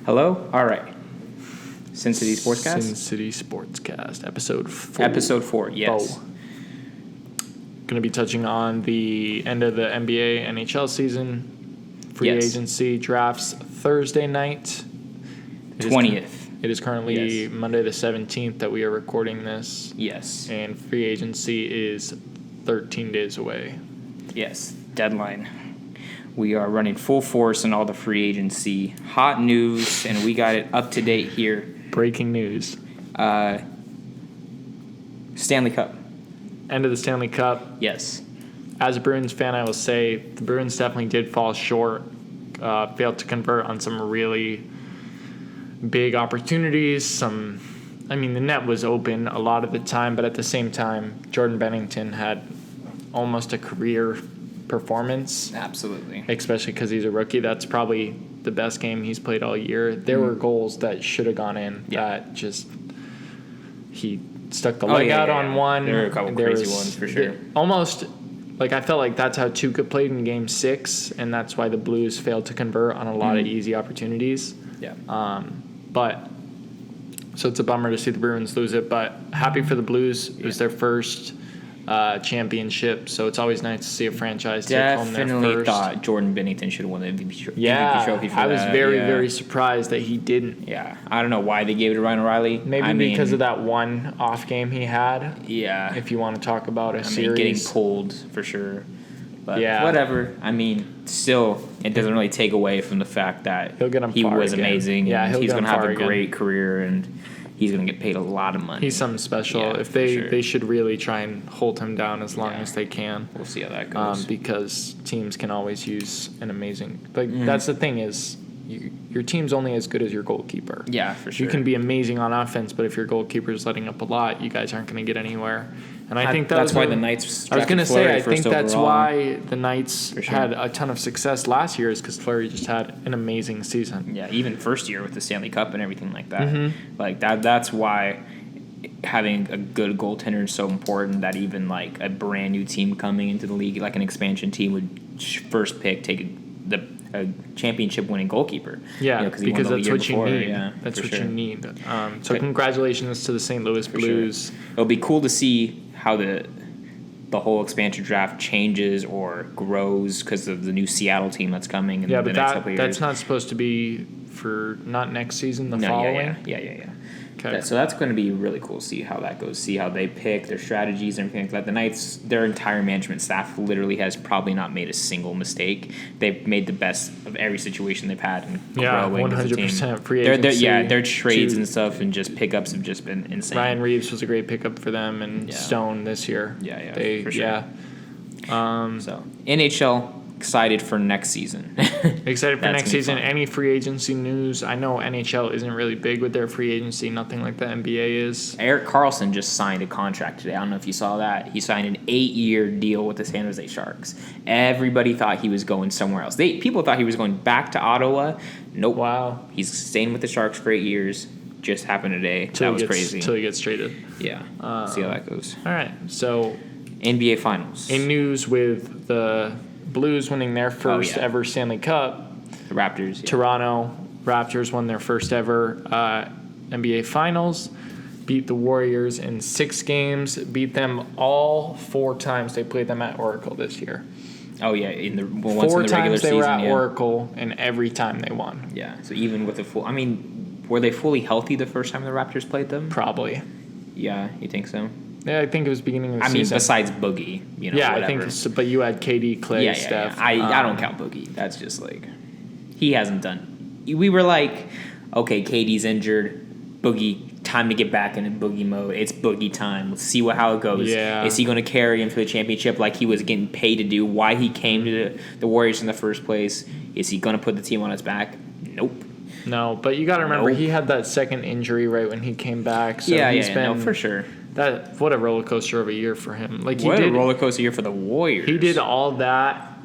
Hello? All right. Sin City Sportscast? Sin City Sportscast, episode 4. Episode 4, yes. Going to be touching on the end of the NBA, NHL season, free agency drafts Thursday night. 20th. It is currently Monday the 17th that we are recording this. Yes. And free agency is 13 days away. Yes, deadline. We are running full force on all the free agency. Hot news, and we got it up to date here. Breaking news. Stanley Cup. End of the Stanley Cup. Yes. As a Bruins fan, I will say the Bruins definitely did fall short. Failed to convert on some really big opportunities. The net was open a lot of the time, but at the same time, Jordan Bennington had almost a career performance. Absolutely. Especially because he's a rookie. That's probably the best game he's played all year. There were goals that should have gone in that just he stuck the leg out on one. There were a couple crazy ones for sure. Almost like I felt like that's how Tuukka played in Game 6, and that's why the Blues failed to convert on a lot of easy opportunities. Yeah. So it's a bummer to see the Bruins lose it, but happy for the Blues. It was their first championship, so it's always nice to see a franchise take home their first. Definitely thought Jordan Bennington should have won the MVP trophy for that. I was very surprised that he didn't. Yeah, I don't know why they gave it to Ryan O'Reilly. Maybe because of that one off game he had. Yeah. If you want to talk about a series. Getting pulled for sure. But whatever. Still, it doesn't really take away from the fact that he was amazing. Yeah, he's going to have a great career, and he's going to get paid a lot of money. He's something special. Yeah, if they should really try and hold him down as long as they can. We'll see how that goes. Because teams can always use an amazing. That's the thing is, your team's only as good as your goalkeeper. Yeah, for sure. You can be amazing on offense, but if your goalkeeper is letting up a lot, you guys aren't going to get anywhere. And I think that's why the Knights. I was going to say, I think that's why the Knights had a ton of success last year, is because Fleury just had an amazing season. Yeah, even first year with the Stanley Cup and everything like that. That's why having a good goaltender is so important. That even like a brand new team coming into the league, like an expansion team, would first pick a championship-winning goalkeeper. Yeah, because that's what you need. Yeah, that's what you need. So congratulations to the St. Louis Blues. Sure. It'll be cool to see how the whole expansion draft changes or grows because of the new Seattle team that's coming in the next couple years. That's not supposed to be for not next season, the following? Yeah. Okay. So that's going to be really cool to see how that goes, see how they pick their strategies and everything like that. The Knights, their entire management staff literally has probably not made a single mistake. They've made the best of every situation they've had and growing as a team. 100% free agency. Their trades and stuff and just pickups have just been insane. Ryan Reeves was a great pickup for them, and Stone this year. Yeah, for sure. So NHL, excited for next season. Excited for next season. Any free agency news? I know NHL isn't really big with their free agency, nothing like the NBA is. Erik Karlsson just signed a contract today. I don't know if you saw that. He signed an 8-year deal with the San Jose Sharks. Everybody thought he was going somewhere else. People thought he was going back to Ottawa. Nope. Wow. He's staying with the Sharks for 8 years. Just happened today. That was crazy. Until he gets traded. Yeah. See how that goes. All right. So NBA Finals. In news with the Blues winning their first ever Stanley Cup. The Raptors. Toronto Raptors won their first ever NBA Finals. Beat the Warriors in 6 games. Beat them all 4 times they played them at Oracle this year. Oh, yeah. Once in the regular season. 4 times they were at Oracle, and every time they won. Yeah. So even with the full... were they fully healthy the first time the Raptors played them? Probably. Yeah, you think so? Yeah, I think it was beginning of the season. Besides Boogie, whatever. I think so, but you had KD, Clay, Steph. I don't count Boogie. That's just he hasn't done. We were like, okay, KD's injured. Boogie, time to get back into Boogie mode. It's Boogie time. Let's see how it goes. Yeah. Is he going to carry him to the championship like he was getting paid to do? Why he came to the Warriors in the first place? Is he going to put the team on his back? Nope. No, but you got to remember he had that second injury right when he came back. So he's been for sure. What a roller coaster of a year for him. What a roller coaster year for the Warriors. He did all that.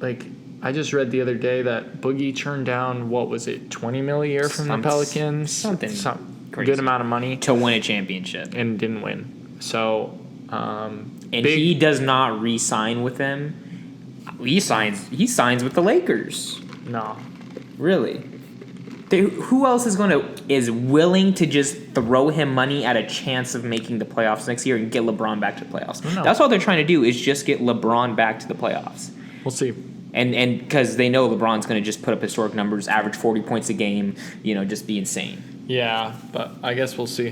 I just read the other day that Boogie turned down, what was it, $20 million a year from the Pelicans? Some crazy. Good amount of money. To win a championship. And didn't win. So, he does not re-sign with them. He signs with the Lakers. No. Really? Who else is willing to just throw him money at a chance of making the playoffs next year and get LeBron back to the playoffs? That's all they're trying to do is just get LeBron back to the playoffs. We'll see. And because they know LeBron's going to just put up historic numbers, average 40 points a game, just be insane. Yeah, but I guess we'll see.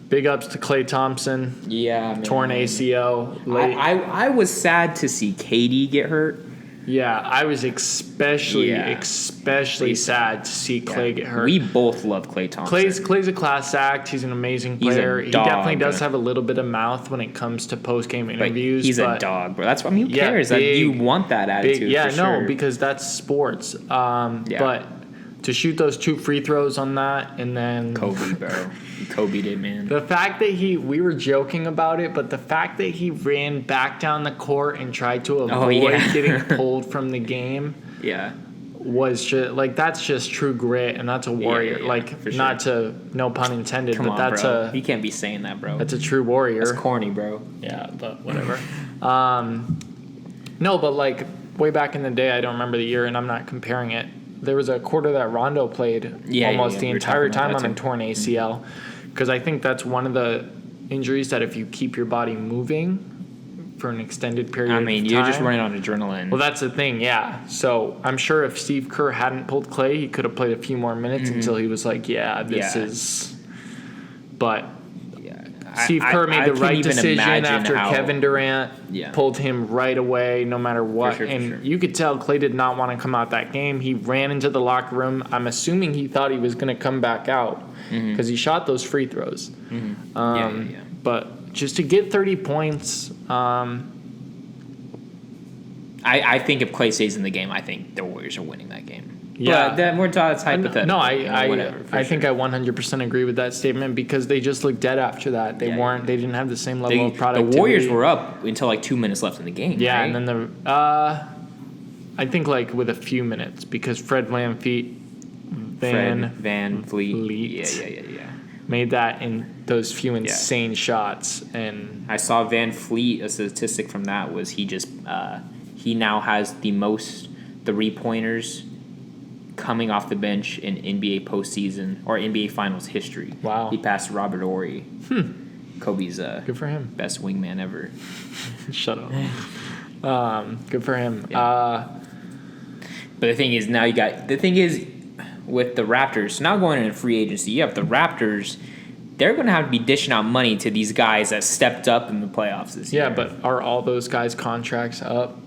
Big ups to Klay Thompson. Yeah, man. Torn ACL. I was sad to see KD get hurt. Yeah, I was especially sad to see Klay get hurt. We both love Klay Thompson. Clay's a class act. He's an amazing player. He definitely does have a little bit of mouth when it comes to post-game interviews. He's a dog, bro. That's why who cares? You want that attitude. Because that's sports. But to shoot those 2 free throws on that and then Kobe, bro. Kobe did, man. The fact that we were joking about it, but the fact that he ran back down the court and tried to avoid getting pulled from the game was just that's just true grit, and that's a warrior. Not to, no pun intended, Come but on, that's bro. You can't be saying that, bro. That's a true warrior. That's corny, bro. Yeah, but whatever. No, but way back in the day, I don't remember the year, and I'm not comparing it. There was a quarter that Rondo played almost the entire time on a torn ACL. Because I think that's one of the injuries that if you keep your body moving for an extended period of time. You're just running on adrenaline. Well, that's the thing, yeah. So I'm sure if Steve Kerr hadn't pulled Klay, he could have played a few more minutes until he was like, this is... But Steve Kerr made the right decision after Kevin Durant pulled him right away no matter what. You could tell Klay did not want to come out that game. He ran into the locker room. I'm assuming he thought he was going to come back out because he shot those free throws. But just to get 30 points... I think if Klay stays in the game, I think the Warriors are winning that game. Yeah, but that's hypothetical. No, I think I 100% agree with that statement because they just looked dead after that. They they didn't have the same level of productivity. The Warriors were up until 2 minutes left in the game. Yeah, right? and then I think with a few minutes because Fred VanVleet made that in those few insane shots, and I saw Van Fleet. A statistic from that was he now has the most 3-pointers coming off the bench in NBA postseason or NBA Finals history. Wow. He passed Robert Horry. Kobe's good for him. Best wingman ever. Shut up. Good for him. Yeah. But the thing is, with the Raptors, now going into free agency, you have the Raptors. They're going to have to be dishing out money to these guys that stepped up in the playoffs this year. Yeah, but are all those guys' contracts up?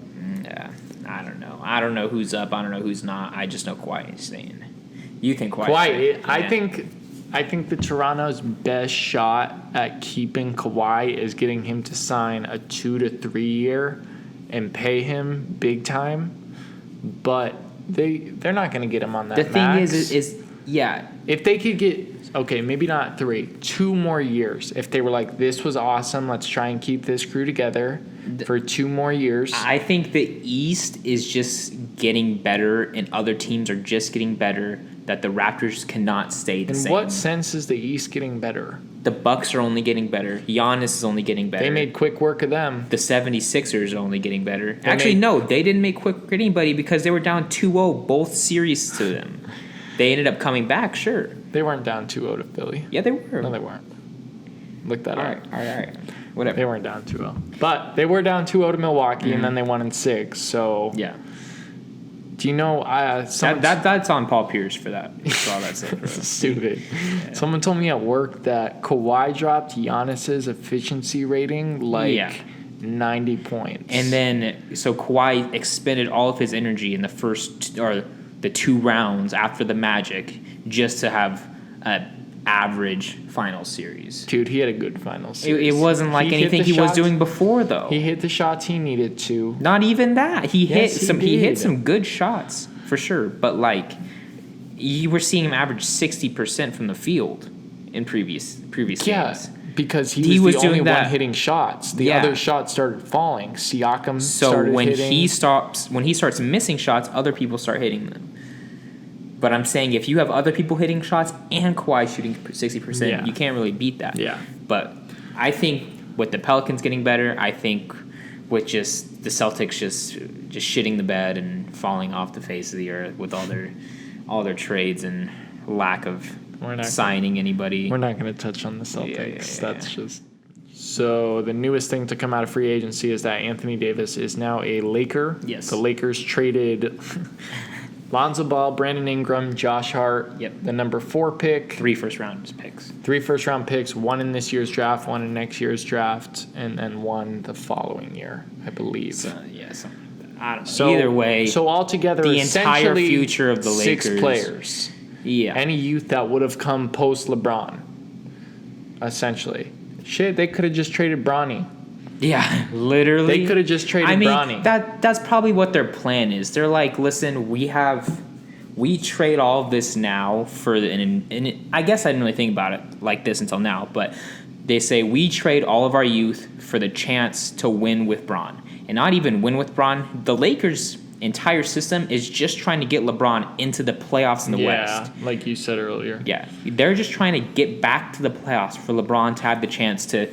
Yeah, I don't know. I don't know who's up. I don't know who's not. I just know Kawhi is staying. You think Kawhi? Kawhi. I think the Toronto's best shot at keeping Kawhi is getting him to sign a 2 to 3 year and pay him big time. But they're not going to get him on that. The thing is if they could get maybe not 3, 2 more years. If they were like, this was awesome, let's try and keep this crew together for 2 more years. I think the East is just getting better, and other teams are just getting better. That the Raptors cannot stay the same. In what sense is the East getting better? The Bucks are only getting better. Giannis is only getting better. They made quick work of them. The 76ers are only getting better. No, they didn't make quick work of anybody because they were down 2-0 both series to them. They ended up coming back, sure. They weren't down 2-0 to Philly. Yeah, they were. No, they weren't. Look that up. All right. Whatever. They weren't down 2-0. But they were down 2-0 to Milwaukee, and then they won in 6. So yeah. Do you know that's on Paul Pierce for that? For all that stuff. Stupid. Yeah. Someone told me at work that Kawhi dropped Giannis's efficiency rating 90 points. And then so Kawhi expended all of his energy in the first or the 2 rounds after the Magic just to have an average final series. Dude, he had a good final series. It wasn't like anything he was doing before, though. He hit the shots he needed to. Not even that. He hit some good shots for sure, but you were seeing him average 60% from the field in previous games. Yeah, because he was the only one hitting shots. The other shots started falling. Siakam started hitting. When he starts missing shots, other people start hitting them. But I'm saying if you have other people hitting shots and Kawhi shooting 60%, you can't really beat that. Yeah. But I think with the Pelicans getting better, I think with just the Celtics just shitting the bed and falling off the face of the earth with all their trades and lack of signing anybody. We're not going to touch on the Celtics. Yeah. That's just... So the newest thing to come out of free agency is that Anthony Davis is now a Laker. Yes. The Lakers traded Lonzo Ball, Brandon Ingram, Josh Hart. Yep. The number 4 pick. 3 first-round picks. 3 first-round picks, 1 in this year's draft, 1 in next year's draft, and then 1 the following year, I believe. Something like that. I don't know. Either way, so altogether, the entire future of the 6 Lakers. players. Yeah. Any youth that would have come post LeBron, essentially. Shit, they could have just traded Bronny. Yeah, literally. They could have just traded Bronny. That's probably what their plan is. They're like, listen, we trade all of this now for and I guess I didn't really think about it like this until now, but they say we trade all of our youth for the chance to win with Bron. And not even win with Bron. The Lakers' entire system is just trying to get LeBron into the playoffs in the West. Yeah, like you said earlier. Yeah, they're just trying to get back to the playoffs for LeBron to have the chance to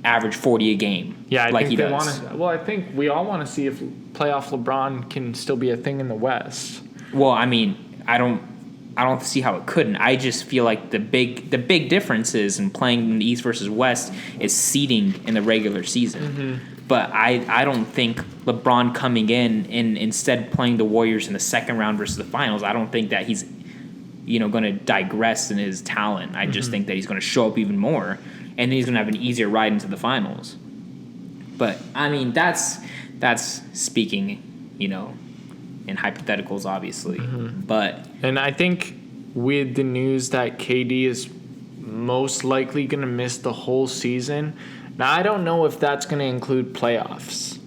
average 40 a game. Yeah, I like think he they does. I think we all want to see if playoff LeBron can still be a thing in the West. Well, I mean, I don't see how it couldn't. I just feel like the big difference is in playing in the East versus West is seeding in the regular season. Mm-hmm. But I don't think LeBron coming in and instead playing the Warriors in the second round versus the finals, I don't think that he's going to digress in his talent. I just think that he's going to show up even more, and then he's going to have an easier ride into the finals. But I mean, that's speaking, in hypotheticals, obviously. And I think with the news that KD is most likely going to miss the whole season, now I don't know if that's going to include playoffs.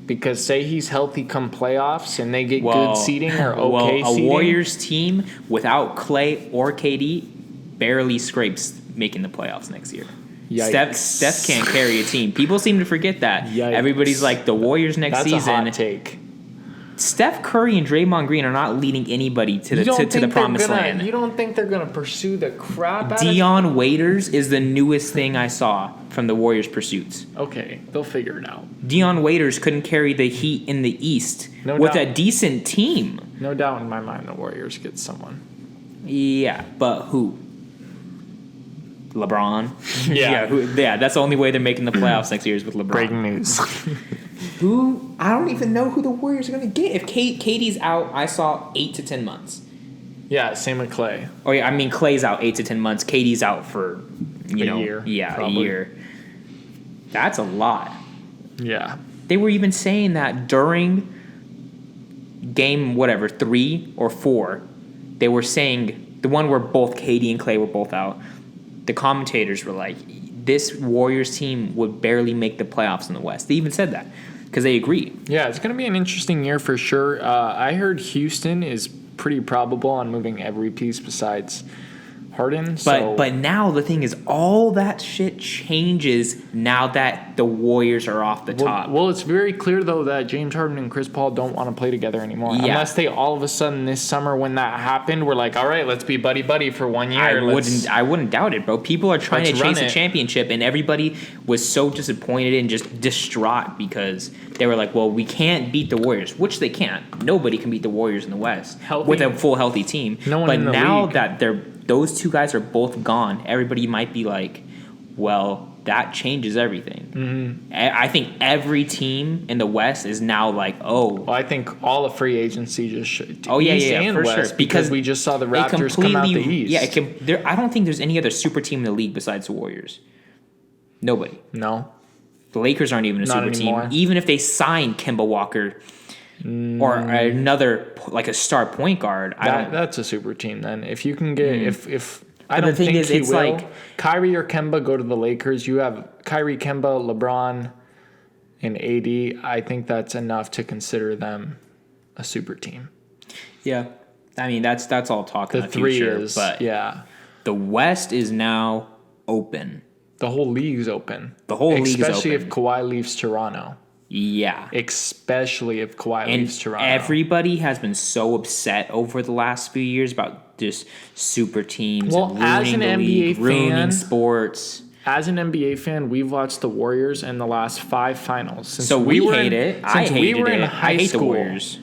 Because say he's healthy come playoffs and they get good seeding or okay seeding. A Warriors team without Clay or KD barely scrapes making the playoffs next year. Yikes. Steph can't carry a team. People seem to forget that. Yikes. Everybody's like, the Warriors next season. That's a hot take. Steph Curry and Draymond Green are not leading anybody to the promised land. You don't think they're going to pursue the crap out of Dion Waiters is the newest thing I saw from the Warriors' pursuits. Okay, they'll figure it out. Dion Waiters couldn't carry the Heat in the East with a decent team. No doubt in my mind the Warriors get someone. Yeah, but who? LeBron? Yeah. That's the only way they're making the playoffs next year is with LeBron. Breaking news. Who? I don't even know who the Warriors are going to get. If KD's out, I saw 8 to 10 months. Yeah, same with Clay. Oh, yeah, I mean, Clay's out 8 to 10 months. KD's out for, a year. Yeah, probably. a year. That's a lot. Yeah. They were even saying that during game, 3 or 4, they were saying, the one where both KD and Clay were both out, the commentators were like, this Warriors team would barely make the playoffs in the West. They even said that because they agree. Yeah, it's going to be an interesting year for sure. I heard Houston is pretty probable on moving every piece besides Harden. But now the thing is, all that shit changes now that the Warriors are off the top. Well, it's very clear, though, that James Harden and Chris Paul don't want to play together anymore. Yeah. Unless they all of a sudden this summer when that happened, we're like, all right, let's be buddy-buddy for 1 year. I wouldn't doubt it, bro. People are trying to chase a championship, and everybody was so disappointed and just distraught because they were like, well, we can't beat the Warriors, which they can't. Nobody can beat the Warriors in the West with a full healthy team. No one but in the now league. that those two guys are both gone, everybody might be like, well, that changes everything. Mm-hmm. I think every team in the West is now like, Well, I think all of free agency just should. East and for West, sure. Because we just saw the Raptors come out the East. Yeah, I don't think there's any other super team in the league besides the Warriors. Nobody. No. The Lakers aren't even a super team. Even if they sign Kemba Walker or another, like a star point guard. That's a super team then. If you can get, if I But don't think it's he will. like Kyrie or Kemba go to the Lakers. You have Kyrie, Kemba, LeBron, and AD. I think that's enough to consider them a super team. Yeah. I mean, that's all talk in The the three future. is, but yeah. the West is now open. The whole league's open. The whole league is open. Especially if Kawhi leaves Toronto. Yeah. Especially if Kawhi leaves Toronto. Everybody has been so upset over the last few years about just super teams and ruining as an the NBA league, ruining fan, sports. As an NBA fan, we've watched the Warriors in the last 5 finals. So we hate it. I hate it. I hate the school. Warriors.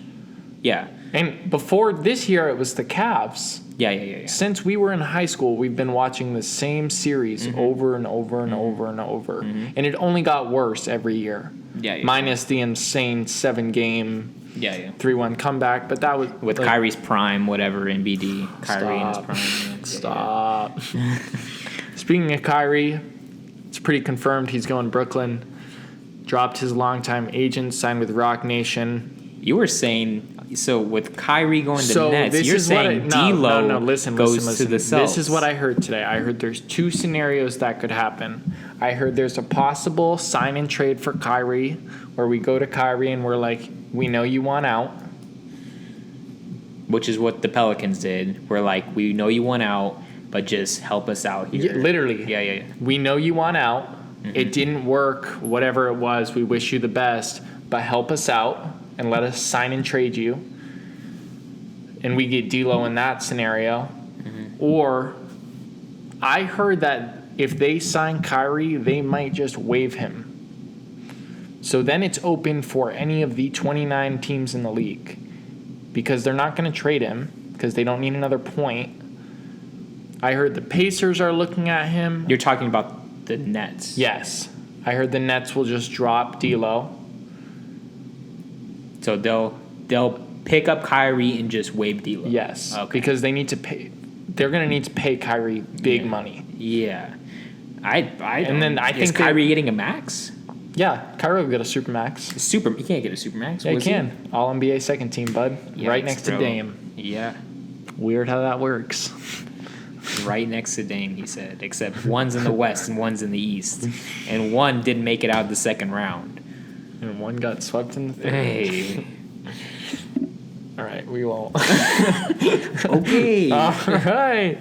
Yeah. And before this year, it was the Cavs. Yeah. Since we were in high school, we've been watching the same series over and over and over and over. And it only got worse every year. Yeah. Minus the insane 7-game 3-1 comeback. But that was... With Kyrie's prime, whatever, in BD. Kyrie in his prime. Stop. Speaking of Kyrie, it's pretty confirmed he's going Brooklyn. Dropped his longtime agent, signed with Rock Nation. You were saying... So with Kyrie going to the Nets, you're saying D'Lo goes to the Celtics. This is what I heard today. I heard there's 2 scenarios that could happen. I heard there's a possible sign and trade for Kyrie, where we go to Kyrie and we're like, we know you want out. Which is what the Pelicans did. We're like, we know you want out, but just help us out here. Yeah, literally. Yeah. We know you want out. It didn't work, whatever it was. We wish you the best, but help us out and let us sign and trade you. And we get D'Lo in that scenario. Or I heard that if they sign Kyrie, they might just waive him. So then it's open for any of the 29 teams in the league, because they're not going to trade him because they don't need another point. I heard the Pacers are looking at him. You're talking about the Nets. Yes. I heard the Nets will just drop D'Lo. So they'll pick up Kyrie and just waive D'Lo. Yes. Okay. Because they need to pay. They're going to need to pay Kyrie big money. Yeah. I think is Kyrie getting a max? Yeah, Kyrie will get a supermax. You can't get a supermax. Yeah, you can. All NBA second team, bud. Yeah, right next to Dame. Yeah. Weird how that works. Right next to Dame, he said. Except one's in the West and one's in the East, and one didn't make it out of the second round. And one got swept in the third. Hey. All right, we won't. Okay. All right.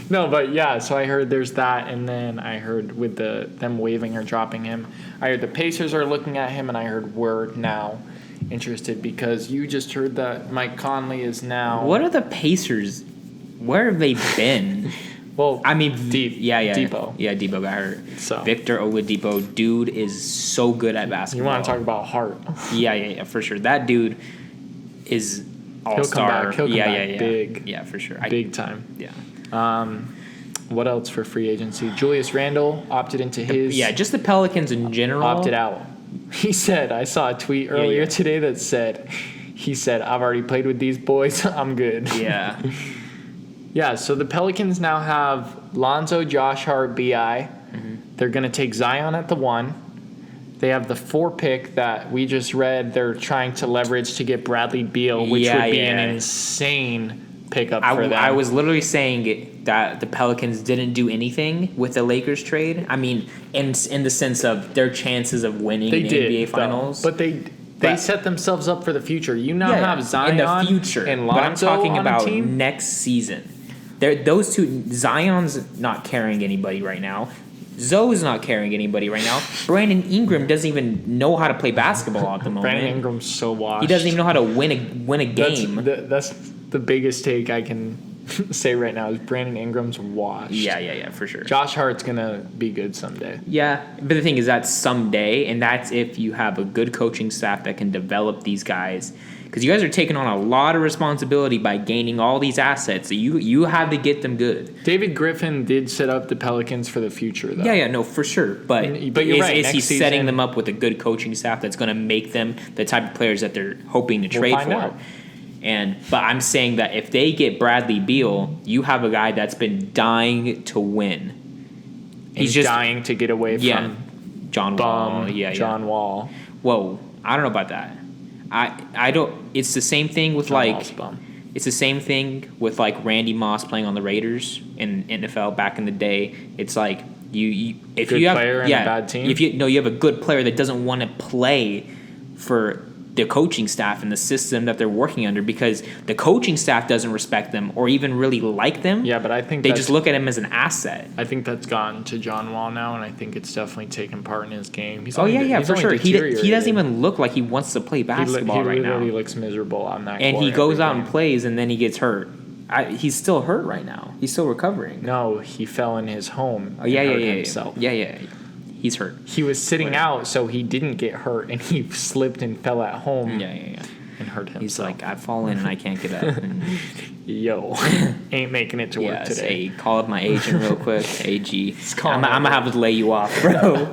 No, but yeah, so I heard there's that, and then I heard with them waiving or dropping him, I heard the Pacers are looking at him, and I heard we're now interested because you just heard that Mike Conley is now... What are the Pacers? Where have they been? Well, I mean, Depot. Yeah, Depot got hurt. So. Victor Oladipo, dude is so good at basketball. You want to talk about heart. Yeah, for sure. That dude is all-star. He'll come back big. Yeah, for sure. Big time. Yeah. What else for free agency? Julius Randle opted into his... Yeah, just the Pelicans in general. Opted out. He said, I saw a tweet earlier today that said, I've already played with these boys. I'm good. Yeah. Yeah, so the Pelicans now have Lonzo, Josh Hart, B.I. They're going to take Zion at the 1. They have the 4 pick that we just read. They're trying to leverage to get Bradley Beal, which would be an insane pickup for them. I was literally saying that the Pelicans didn't do anything with the Lakers trade. I mean, in the sense of their chances of winning the NBA Finals. But they set themselves up for the future. You now have Zion in the future, and Lonzo but I'm talking on about a team? next season. Those two, Zion's not carrying anybody right now. Zoe's not carrying anybody right now. Brandon Ingram doesn't even know how to play basketball at the moment. Brandon Ingram's so washed. He doesn't even know how to win a game. That's the biggest take I can say right now is Brandon Ingram's washed. Yeah, for sure. Josh Hart's going to be good someday. Yeah, but the thing is that's someday, and that's if you have a good coaching staff that can develop these guys. Because you guys are taking on a lot of responsibility by gaining all these assets. So you have to get them good. David Griffin did set up the Pelicans for the future, though. Yeah, no, for sure. But you're right. Is he setting them up with a good coaching staff that's going to make them the type of players that they're hoping to trade for? Out. But I'm saying that if they get Bradley Beal, you have a guy that's been dying to win. He's just dying to get away from John Wall. John Wall. Whoa, I don't know about that. I don't. It's the same thing with It's the same thing with like Randy Moss playing on the Raiders in NFL back in the day. It's like if you have player and a bad team. If you have a good player that doesn't want to play for the coaching staff and the system that they're working under because the coaching staff doesn't respect them or even really like them. Yeah, but I think they just look at him as an asset. I think that's gotten to John Wall now, and I think it's definitely taken part in his game. For sure. He doesn't even look like he wants to play basketball right now. He looks miserable on that and he goes out and plays, and then he gets hurt. He's still hurt right now. He's still recovering. No, he fell in his home. Oh yeah, and hurt yeah. himself. Yeah. He's hurt. He was sitting out, so he didn't get hurt, and he slipped and fell at home. Yeah. And hurt himself. He's like, I've fallen and I can't get up. And Yo, ain't making it to work today. Call up my agent real quick. AG. I'm going to have to lay you off, bro.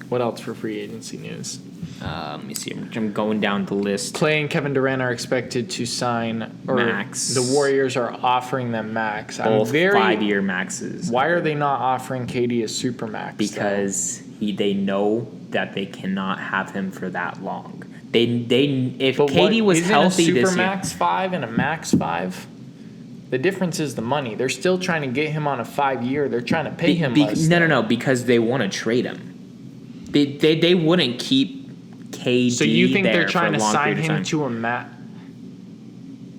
What else for free agency news? Let me see. I'm going down the list. Clay and Kevin Durant are expected to sign max. The Warriors are offering them max. Both 5-year maxes. Why are they not offering KD a super max? Because they know that they cannot have him for that long. If KD was healthy this year, a super max 5 and a max 5. The difference is the money. They're still trying to get him on a 5-year. They're trying to pay him less. No, because they want to trade him. They wouldn't keep KD. So you think they're trying to sign him to a max?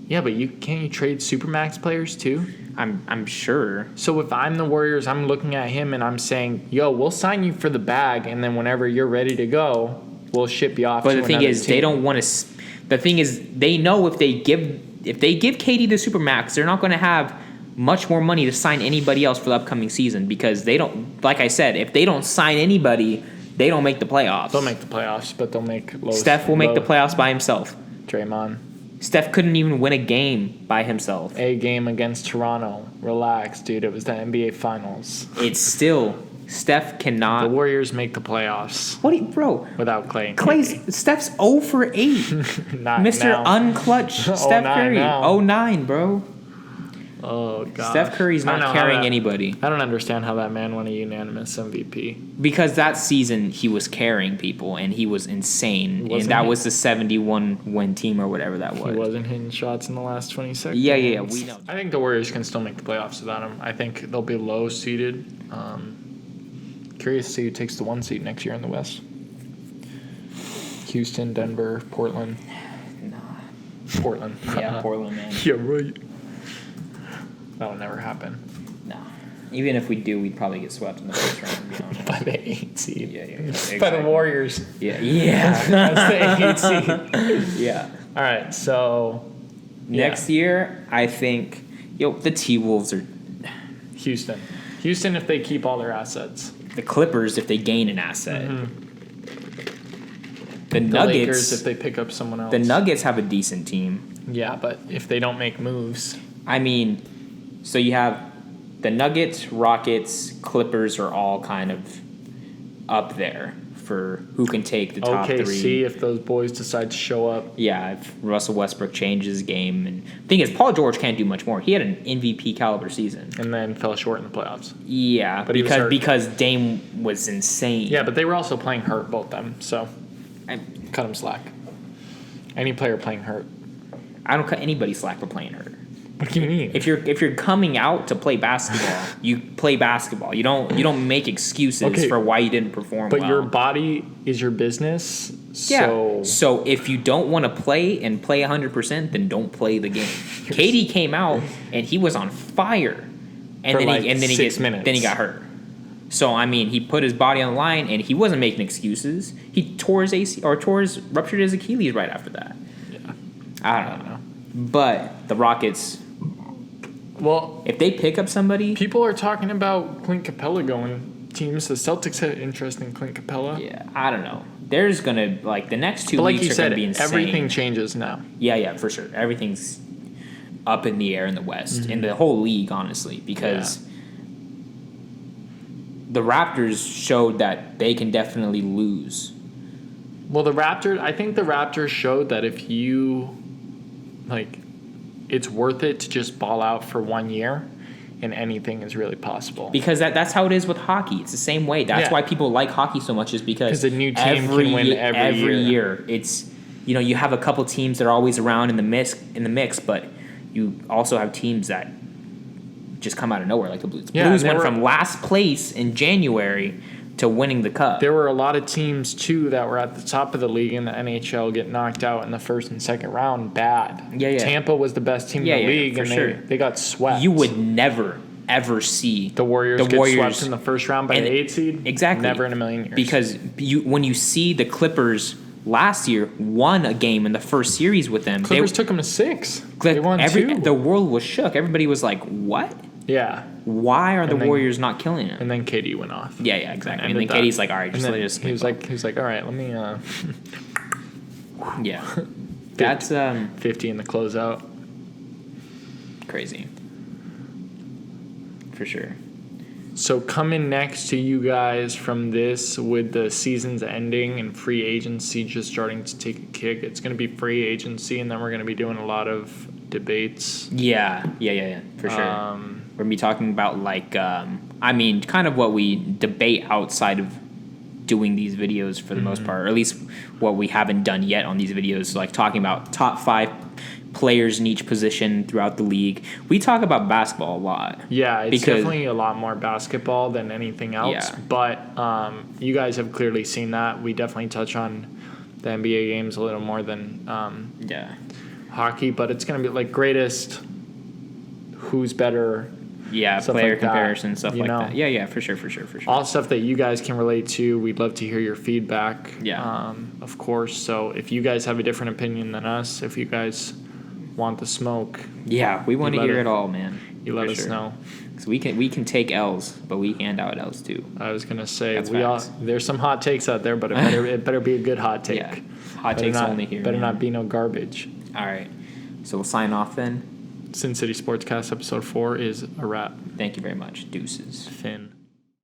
Yeah, but can't you trade supermax players too? I'm sure. So if I'm the Warriors, I'm looking at him and I'm saying, "Yo, we'll sign you for the bag, and then whenever you're ready to go, we'll ship you off." But the thing is, they don't want to. The thing is, they know if they give KD the supermax, they're not going to have much more money to sign anybody else for the upcoming season because they don't. Like I said, if they don't sign anybody, they don't make the playoffs. They'll make the playoffs, but they'll make low. Steph will make the playoffs by himself. Draymond. Steph couldn't even win a game by himself. A game against Toronto. Relax, dude. It was the NBA Finals. It's still Steph cannot. The Warriors make the playoffs. Bro? Without Clay. Steph's 0 for 8. Mr. Unclutch Steph Curry. 0-9, bro. Oh, God. Steph Curry's not carrying anybody. I don't understand how that man won a unanimous MVP. Because that season, he was carrying people, and he was insane. And that was the 71-win team or whatever that was. He wasn't hitting shots in the last 20 seconds. Yeah, we know. I think the Warriors can still make the playoffs without him. I think they'll be low-seeded. Curious to see who takes the 1 seed next year in the West. Houston, Denver, Portland. Nah. Portland. Yeah, Portland, man. Yeah, right. That'll never happen. No. Even if we do, we'd probably get swept in the first round, to be honest. By the 8 seed. Yeah, exactly. By the Warriors. Yeah. That's the 8 seed. Yeah. All right, so next year, I think, the T-Wolves are... Houston, if they keep all their assets. The Clippers, if they gain an asset. Mm-hmm. The Nuggets... Lakers, if they pick up someone else. The Nuggets have a decent team. Yeah, but if they don't make moves... I mean... So you have the Nuggets, Rockets, Clippers are all kind of up there for who can take the top 3. OKC, if those boys decide to show up. Yeah, if Russell Westbrook changes his game. And the thing is, Paul George can't do much more. He had an MVP caliber season. And then fell short in the playoffs. Yeah, but because Dame was insane. Yeah, but they were also playing hurt, both them. So cut them slack. Any player playing hurt. I don't cut anybody slack for playing hurt. What do you mean? If you're coming out to play basketball, you play basketball. You don't make excuses for why you didn't perform well. But your body is your business. Yeah. So if you don't want to play 100%, then don't play the game. KD came out and he was on fire, and then he got hurt. So I mean, he put his body on the line and he wasn't making excuses. He ruptured his Achilles right after that. Yeah. I don't know. But the Rockets. Well, if they pick up somebody... People are talking about Clint Capella going teams. The Celtics had interest in Clint Capella. Yeah, I don't know. There's going to... the next 2 weeks are going to be insane. Everything changes now. Yeah, for sure. Everything's up in the air in the West. In the whole league, honestly. Because the Raptors showed that they can definitely lose. Well, I think the Raptors showed that if you... it's worth it to just ball out for 1 year, and anything is really possible. Because that's how it is with hockey. It's the same way. That's why people like hockey so much, is because the new team can win every year. It's you have a couple teams that are always around in the mix, but you also have teams that just come out of nowhere, like the Blues. Blues went from last place in January to winning the cup. There were a lot of teams, too, that were at the top of the league in the NHL get knocked out in the first and second round bad. Yeah. Tampa was the best team in the league, and they got swept. You would never, ever see the Warriors get swept in the first round by the 8 seed? Exactly. Never in a million years. Because when you see the Clippers last year won a game in the first series with them. Clippers took them to 6. They won 2. The world was shook. Everybody was like, what? Yeah. Why are the Warriors not killing him? And then KD went off. Yeah, exactly. And then KD's like, all right, just let us. He was like, all right, let me. Yeah. That's 50 in the closeout. Crazy. For sure. So coming next to you guys from this, with the season's ending and free agency just starting to take a kick, it's going to be free agency, and then we're going to be doing a lot of debates. Yeah, for sure. We're going to be talking about, like, kind of what we debate outside of doing these videos for the most part, or at least what we haven't done yet on these videos, like talking about top 5 players in each position throughout the league. We talk about basketball a lot. Yeah, it's definitely a lot more basketball than anything else. Yeah. But you guys have clearly seen that. We definitely touch on the NBA games a little more than hockey. But it's going to be like greatest, who's better. Yeah, player like comparison, stuff like that. Yeah, for sure. All stuff that you guys can relate to. We'd love to hear your feedback. Yeah. Of course. So if you guys have a different opinion than us, if you guys want the smoke. Yeah, we want to hear it all, man. You let us know. Because we can take L's, but we hand out L's too. I was gonna say there's some hot takes out there, but it better be a good hot take. Yeah. Hot takes only here. Better not be no garbage. All right. So we'll sign off then. Sin City Sportscast episode 4 is a wrap. Thank you very much. Deuces. Finn.